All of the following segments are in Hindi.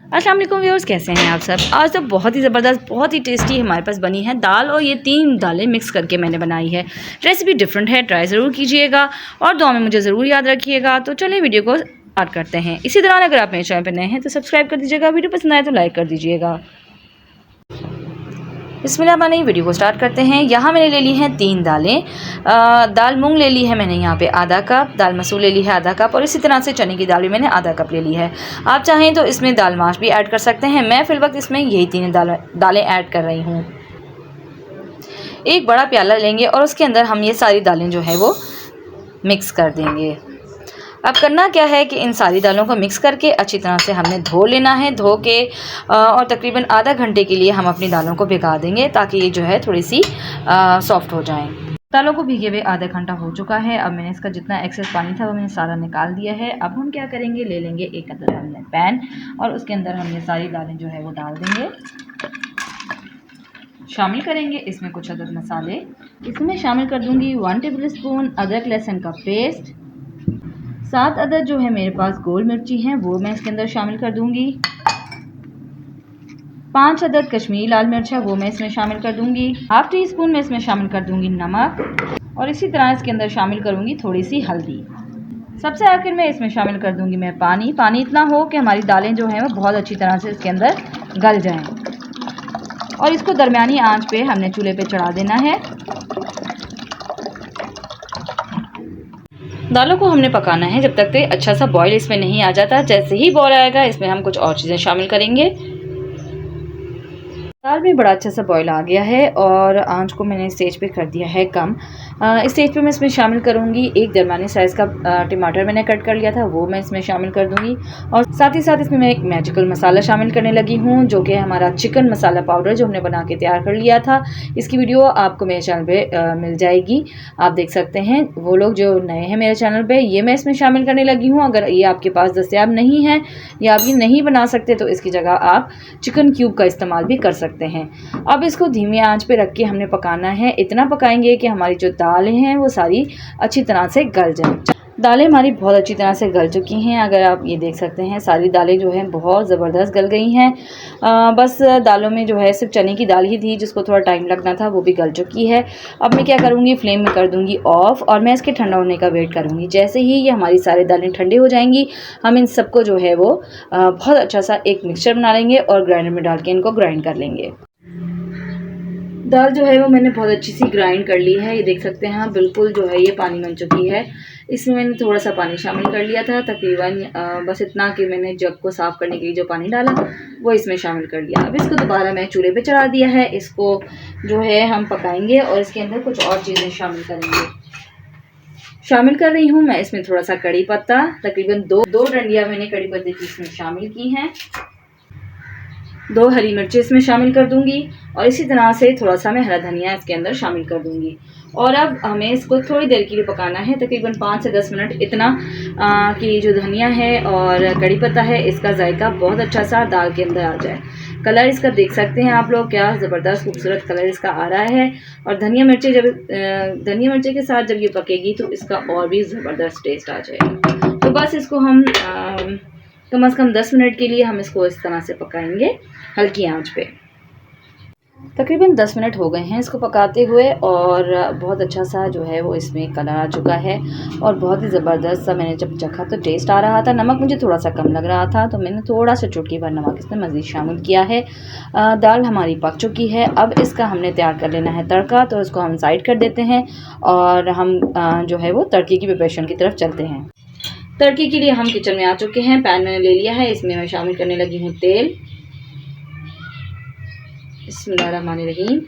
अस्सलाम वालेकुम व्यूअर्स, कैसे हैं आप सब। आज तो बहुत ही ज़बरदस्त, बहुत ही टेस्टी हमारे पास बनी है दाल, और ये 3 दालें मिक्स करके मैंने बनाई है। रेसिपी डिफरेंट है, ट्राई ज़रूर कीजिएगा और दुआ में मुझे ज़रूर याद रखिएगा। तो चलिए वीडियो को स्टार्ट करते हैं। इसी दौरान अगर आप मेरे चैनल पर नए हैं तो सब्सक्राइब कर दीजिएगा, वीडियो पसंद आए तो लाइक कर दीजिएगा। बिस्मिल्लाह, वीडियो को स्टार्ट करते हैं। यहाँ मैंने ले ली हैं 3 दालें। दाल मूंग ले ली है मैंने यहाँ पे आधा कप, दाल मसूर ले ली है आधा कप, और इसी तरह से चने की दाल भी मैंने आधा कप ले ली है। आप चाहें तो इसमें दाल माश भी ऐड कर सकते हैं। मैं फिलवक्त इसमें यही 3 दालें ऐड कर रही हूँ। एक बड़ा प्याला लेंगे और उसके अंदर हम ये सारी दालें जो है वो मिक्स कर देंगे। अब करना क्या है कि इन सारी दालों को मिक्स करके अच्छी तरह से हमने धो लेना है। धो के और तकरीबन आधा घंटे के लिए हम अपनी दालों को भिगा देंगे ताकि ये जो है थोड़ी सी सॉफ्ट हो जाएं। दालों को भीगे हुए आधा घंटा हो चुका है। अब मैंने इसका जितना एक्सेस पानी था वो मैंने सारा निकाल दिया है। अब हम क्या करेंगे, ले लेंगे एक अदद हमने पैन, और उसके अंदर हम ये सारी दालें जो है वो डाल देंगे। शामिल करेंगे इसमें कुछ अदद मसाले। इसमें शामिल कर दूंगी 1 टेबल स्पून अदरक लहसुन का पेस्ट। 7 अदद जो है मेरे पास गोल मिर्ची हैं वो मैं इसके अंदर शामिल कर दूंगी। 5 अदद कश्मीरी लाल मिर्च है वो मैं इसमें शामिल कर दूंगी। हाफ टी स्पून में इसमें शामिल कर दूंगी नमक, और इसी तरह इसके अंदर शामिल करूंगी थोड़ी सी हल्दी। सबसे आखिर में इसमें शामिल कर दूंगी मैं पानी। पानी इतना हो कि हमारी दालें जो हैं वो बहुत अच्छी तरह से इसके अंदर गल जाएं, और इसको दरमियानी आंच पे हमने चूल्हे पे चढ़ा देना है। दालों को हमने पकाना है जब तक अच्छा सा बॉईल इसमें नहीं आ जाता। जैसे ही बॉईल आएगा इसमें हम कुछ और चीज़ें शामिल करेंगे। दाल में बड़ा अच्छा सा बॉईल आ गया है और आंच को मैंने स्टेज पे कर दिया है कम। इस स्टेज पे मैं इसमें शामिल करूँगी एक दरमियाने साइज़ का टमाटर मैंने कट कर लिया था वो मैं इसमें शामिल कर दूँगी, और साथ ही साथ इसमें मैं एक मैजिकल मसाला शामिल करने लगी हूँ जो कि हमारा चिकन मसाला पाउडर जो हमने बना के तैयार कर लिया था। इसकी वीडियो आपको मेरे चैनल पर मिल जाएगी, आप देख सकते हैं। वो लोग जो नए हैं मेरे चैनल पर, ये मैं इसमें शामिल करने लगी हूँ। अगर ये आपके पास दस्तयाब नहीं है या आप ये नहीं बना सकते तो इसकी जगह आप चिकन क्यूब का इस्तेमाल भी कर सकते हैं। अब इसको धीमी आंच पे रख के हमने पकाना है। इतना पकाएंगे कि हमारी जो दालें हैं वो सारी अच्छी तरह से गल जाएं। दालें हमारी बहुत अच्छी तरह से गल चुकी हैं। अगर आप ये देख सकते हैं सारी दालें जो हैं बहुत ज़बरदस्त गल गई हैं। बस दालों में जो है सिर्फ चने की दाल ही थी जिसको थोड़ा टाइम लगना था, वो भी गल चुकी है। अब मैं क्या करूँगी, फ्लेम में कर दूँगी ऑफ़, और मैं इसके ठंडा होने का वेट करूँगी। जैसे ही ये हमारी सारी दालें ठंडी हो जाएंगी हम इन सबको जो है वो बहुत अच्छा सा एक मिक्सचर बना लेंगे और ग्राइंडर में डाल के इनको ग्राइंड कर लेंगे। दाल जो है वो मैंने बहुत अच्छी सी ग्राइंड कर ली है। ये देख सकते हैं आप, बिल्कुल जो है ये पानी बन चुकी है। इसमें मैंने थोड़ा सा पानी शामिल कर लिया था, तकरीबन बस इतना कि मैंने जग को साफ़ करने के लिए जो पानी डाला वो इसमें शामिल कर लिया। अब इसको दोबारा मैं चूल्हे पे चढ़ा दिया है। इसको जो है हम पकाएंगे और इसके अंदर कुछ और चीज़ें शामिल करेंगे। शामिल कर रही हूँ मैं इसमें थोड़ा सा कड़ी पत्ता, तकरीबन दो डंडियाँ मैंने कड़ी पत्ते की इसमें शामिल की हैं। 2 हरी मिर्चें इसमें शामिल कर दूंगी, और इसी तरह से थोड़ा सा मैं हरा धनिया इसके अंदर शामिल कर दूंगी। और अब हमें इसको थोड़ी देर के लिए पकाना है, तकरीबन 5 से 10 मिनट, इतना कि जो धनिया है और कड़ी पत्ता है इसका जायका बहुत अच्छा सा दाल के अंदर आ जाए। कलर इसका देख सकते हैं आप लोग, क्या ज़बरदस्त खूबसूरत कलर इसका आ रहा है। और धनिया मिर्ची के साथ जब ये पकेगी तो इसका और भी ज़बरदस्त टेस्ट आ जाएगा। तो बस इसको हम कम से कम 10 मिनट के लिए हम इसको इस तरह से पकाएंगे हल्की आंच पे। तकरीबन 10 मिनट हो गए हैं इसको पकाते हुए, और बहुत अच्छा सा जो है वो इसमें कलर आ चुका है और बहुत ही ज़बरदस्त सा मैंने जब चखा तो टेस्ट आ रहा था। नमक मुझे थोड़ा सा कम लग रहा था तो मैंने थोड़ा सा चुटकी भर नमक इसमें मज़ीद शामिल किया है। दाल हमारी पक चुकी है। अब इसका हमने तैयार कर लेना है तड़का, तो इसको हम साइड कर देते हैं और हम जो है वो तड़के की प्रिपरेशन की तरफ चलते हैं। तड़के के लिए हम किचन में आ चुके हैं। पैन मैंने ले लिया है, इसमें मैं शामिल करने लगी हूँ तेल। बिस्मिल्लाहिर्रहमानिर्रहीम।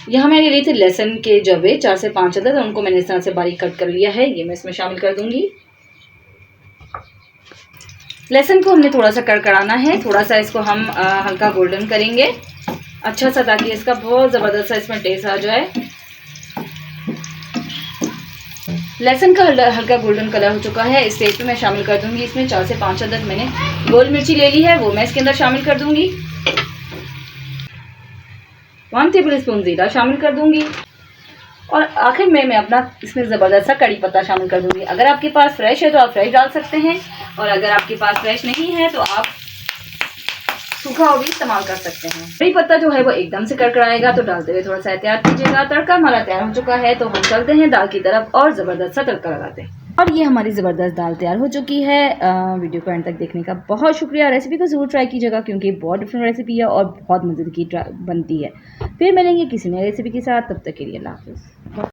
यहाँ मैंने लिए थे लहसुन के जवे 4 से 5 अदद, उनको मैंने इस तरह से बारीक कट कर लिया है। ये मैं इसमें शामिल कर दूंगी। लहसुन को हमने थोड़ा सा कड़कड़ाना है, थोड़ा सा इसको हम हल्का गोल्डन करेंगे अच्छा सा, ताकि इसका बहुत ज़बरदस्त सा इसमें टेस्ट आ जाए। लहसुन का हल्का गोल्डन कलर हो चुका है। इस स्टेज पे मैं शामिल कर दूंगी इसमें 4 से 5 अदद मैंने गोल मिर्ची ले ली है, वो मैं इसके अंदर शामिल कर दूंगी। 1 टेबल स्पून ज़ीरा शामिल कर दूंगी। और आखिर में मैं अपना इसमें ज़बरदस्त सा कड़ी पत्ता शामिल कर दूंगी। अगर आपके पास फ्रेश है तो आप फ्रेश डाल सकते हैं, और अगर आपके पास फ्रेश नहीं है तो आप सूखा भी इस्तेमाल कर सकते हैं। कड़ी पत्ता जो है वो एकदम से कड़कड़ाएगा तो डालते हुए थोड़ा सा एहतियात कीजिएगा। तड़का हमारा तैयार हो चुका है तो हम चलते हैं दाल की तरफ और ज़बरदस्त सा तड़का लगाते हैं। और ये हमारी ज़बरदस्त दाल तैयार हो चुकी है। वीडियो को एंड तक देखने का बहुत शुक्रिया। रेसिपी को ज़रूर ट्राई कीजिएगा क्योंकि बहुत डिफरेंट रेसिपी है और बहुत मज़े की बनती है। फिर मिलेंगे किसी नई रेसिपी के साथ, तब तक के लिए अल्लाह हाफ़िज़।